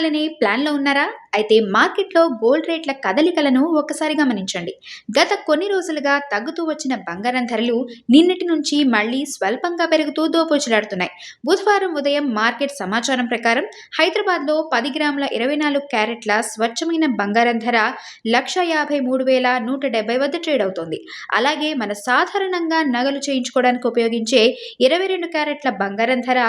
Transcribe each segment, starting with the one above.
కొనాలనే ప్లాన్లో ఉన్నారా? అయితే మార్కెట్లో గోల్డ్ రేట్ల కదలికలను ఒక్కసారి గమనించండి. గత కొన్ని రోజులుగా తగ్గుతూ వచ్చిన బంగారం ధరలు నిన్నటి నుంచి మళ్ళీ స్వల్పంగా పెరుగుతూ దోపుచులాడుతున్నాయి. బుధవారం ఉదయం మార్కెట్ సమాచారం ప్రకారం హైదరాబాద్లో 10 గ్రాముల 24 క్యారెట్ల స్వచ్ఛమైన బంగారం ధర 1,53,170 వద్ద ట్రేడ్ అవుతోంది. అలాగే మన సాధారణంగా నగలు చేయించుకోవడానికి ఉపయోగించే 22 క్యారెట్ల బంగారం ధర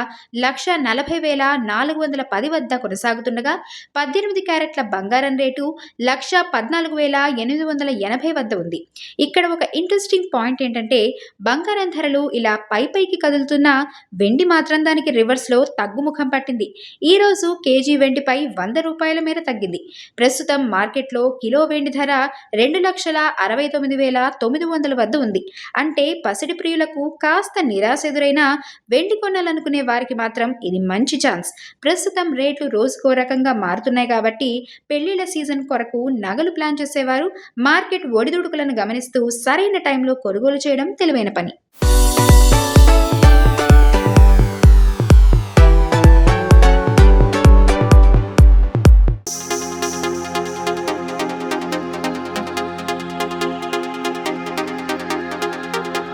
1,40,410 వద్ద కొనసాగుతుండగా 18 క్యారెట్ల బంగారం రేటు 1,14,880 వద్ద ఉంది. ఇక్కడ ఒక ఇంట్రెస్టింగ్ పాయింట్ ఏంటంటే బంగారం ధరలు ఇలా పైకి కదులుతున్నా వెండి మాత్రం దానికి రివర్స్లో తగ్గుముఖం పట్టింది. ఈ రోజు కేజీ వెండిపై ₹100 మేర తగ్గింది. ప్రస్తుతం మార్కెట్లో కిలో వెండి ధర 2,69,900 వద్ద ఉంది. అంటే పసిడి ప్రియులకు కాస్త నిరాశ ఎదురైనా వెండి కొనాలనుకునే వారికి మాత్రం ఇది మంచి ఛాన్స్. ప్రస్తుతం రేట్లు రోజుకో రకంగా మారుతున్నాయి కాబట్టి పెళ్లిళ్ల సీజన్ కొరకు నగలు ప్లాన్ చేసేవారు మార్కెట్ ఒడిదుడుకులను గమనిస్తూ సరైన టైంలో కొనుగోలు చేయడం తెలివైన పని.